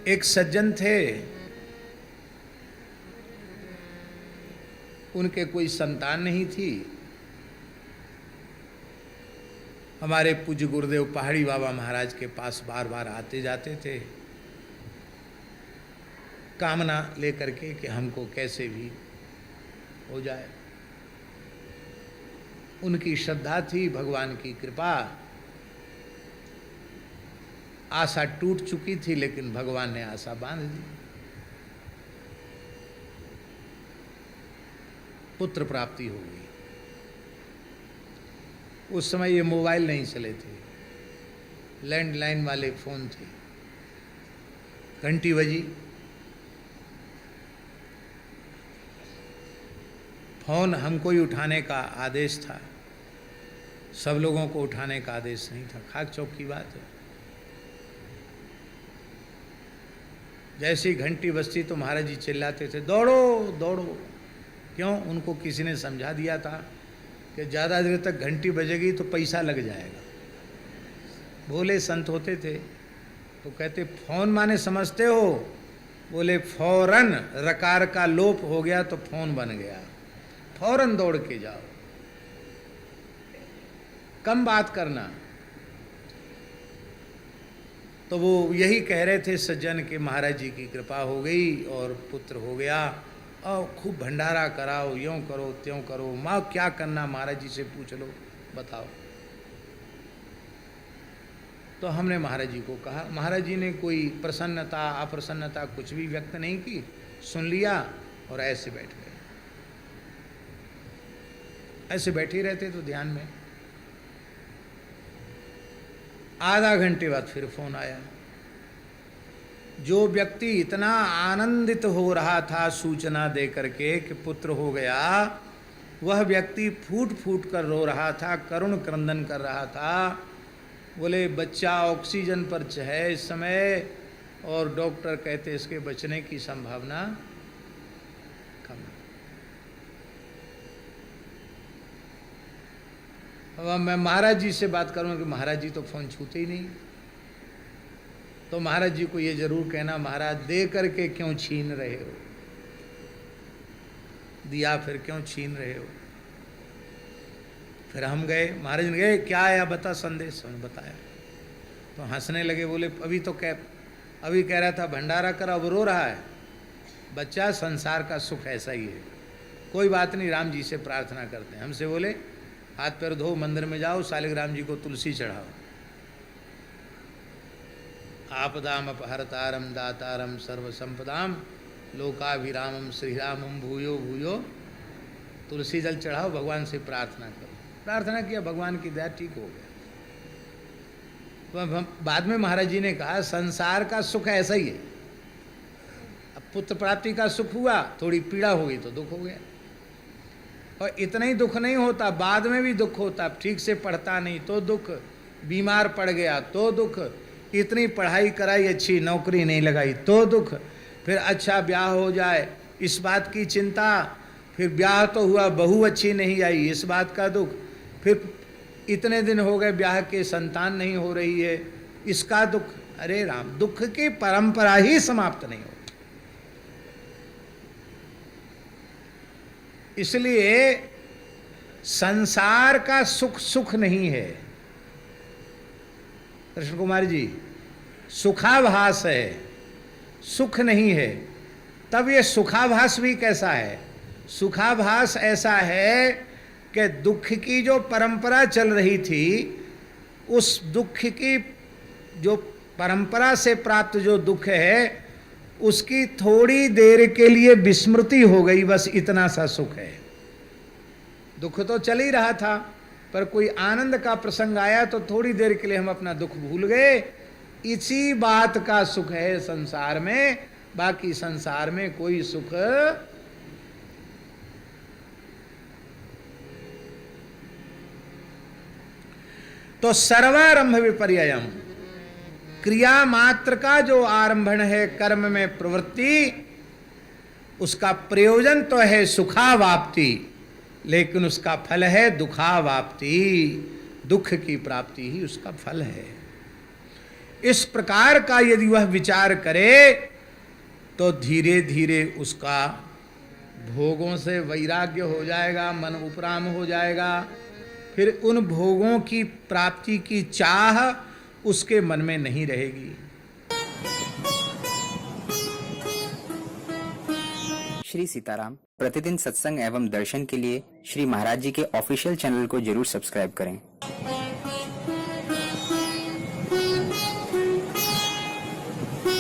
एक सज्जन थे, उनके कोई संतान नहीं थी। हमारे पूज्य गुरुदेव पहाड़ी बाबा महाराज के पास बार बार आते जाते थे, कामना लेकर के कि हमको कैसे भी हो जाए। उनकी श्रद्धा थी, भगवान की कृपा, आशा टूट चुकी थी, लेकिन भगवान ने आशा बांध दी। पुत्र प्राप्ति हो गई। उस समय ये मोबाइल नहीं चले थे, लैंडलाइन वाले फोन थे। घंटी बजी, फोन हमको ही उठाने का आदेश था, सब लोगों को उठाने का आदेश नहीं था। खाक चौक की बात है। जैसी घंटी बजती तो महाराज जी चिल्लाते थे, दौड़ो दौड़ो। क्यों? उनको किसी ने समझा दिया था कि ज़्यादा देर तक घंटी बजेगी तो पैसा लग जाएगा। भोले संत होते थे तो कहते, फोन माने समझते हो? बोले फौरन रकार का लोप हो गया तो फोन बन गया, फौरन दौड़ के जाओ, कम बात करना। तो वो यही कह रहे थे सज्जन के महाराज जी की कृपा हो गई और पुत्र हो गया, और खूब भंडारा कराओ, यूँ करो त्यों करो। माँ क्या करना, महाराज जी से पूछ लो, बताओ। तो हमने महाराज जी को कहा। महाराज जी ने कोई प्रसन्नता अप्रसन्नता कुछ भी व्यक्त नहीं की, सुन लिया और ऐसे बैठ गए। ऐसे बैठे रहते तो ध्यान में। आधा घंटे बाद फिर फोन आया। जो व्यक्ति इतना आनंदित हो रहा था सूचना दे करके कि पुत्र हो गया, वह व्यक्ति फूट फूट कर रो रहा था, करुण क्रंदन कर रहा था। बोले बच्चा ऑक्सीजन पर है इस समय, और डॉक्टर कहते इसके बचने की संभावना कम है। अब मैं महाराज जी से बात करूँ कि महाराज जी तो फोन छूते ही नहीं। तो महाराज जी को ये जरूर कहना, महाराज दे करके क्यों छीन रहे हो? दिया फिर क्यों छीन रहे हो? फिर हम गए, महाराज ने गए, क्या आया बता संदेश। हमने बताया तो हंसने लगे। बोले अभी कह रहा था भंडारा कर, अब रो रहा है। बच्चा संसार का सुख ऐसा ही है, कोई बात नहीं, राम जी से प्रार्थना करते हैं। हमसे बोले हाथ पैर धो, मंदिर में जाओ, शालिग्राम जी को तुलसी चढ़ाओ। आपदाम अपहरतारम दातारम सर्वसंपदाम लोकाभिरामम श्रीरामम भूयो भूयो। तुलसी जल चढ़ाओ, भगवान से प्रार्थना करो। प्रार्थना किया, भगवान की दया, ठीक हो गया। तो बाद में महाराज जी ने कहा संसार का सुख ऐसा ही है। अब पुत्र प्राप्ति का सुख हुआ, थोड़ी पीड़ा हो गई तो दुख हो गया। और इतना ही दुख नहीं होता, बाद में भी दुख होता। ठीक से पढ़ता नहीं तो दुख, बीमार पड़ गया तो दुख, इतनी पढ़ाई कराई अच्छी नौकरी नहीं लगाई तो दुख, फिर अच्छा ब्याह हो जाए इस बात की चिंता, फिर ब्याह तो हुआ बहू अच्छी नहीं आई इस बात का दुख, फिर इतने दिन हो गए ब्याह के संतान नहीं हो रही है इसका दुख। अरे राम, दुख की परंपरा ही समाप्त नहीं हो। इसलिए संसार का सुख सुख नहीं है कृष्ण कुमार जी, सुखाभास है, सुख नहीं है। तब ये सुखाभास भी कैसा है? सुखाभास ऐसा है कि दुख की जो परंपरा चल रही थी, उस दुख की जो परंपरा से प्राप्त जो दुख है, उसकी थोड़ी देर के लिए विस्मृति हो गई, बस इतना सा सुख है। दुख तो चल ही रहा था, पर कोई आनंद का प्रसंग आया तो थोड़ी देर के लिए हम अपना दुख भूल गए। इसी बात का सुख है संसार में, बाकी संसार में कोई सुख। तो सर्वारंभ विपर्ययम, क्रिया मात्र का जो आरंभन है कर्म में प्रवृत्ति, उसका प्रयोजन तो है सुखावाप्ति, लेकिन उसका फल है दुखावाप्ति। दुख की प्राप्ति ही उसका फल है। इस प्रकार का यदि वह विचार करे तो धीरे धीरे उसका भोगों से वैराग्य हो जाएगा, मन उपराम हो जाएगा। फिर उन भोगों की प्राप्ति की चाह उसके मन में नहीं रहेगी। श्री सीताराम प्रतिदिन सत्संग एवं दर्शन के लिए श्री महाराज जी के ऑफिशियल चैनल को जरूर सब्सक्राइब करें।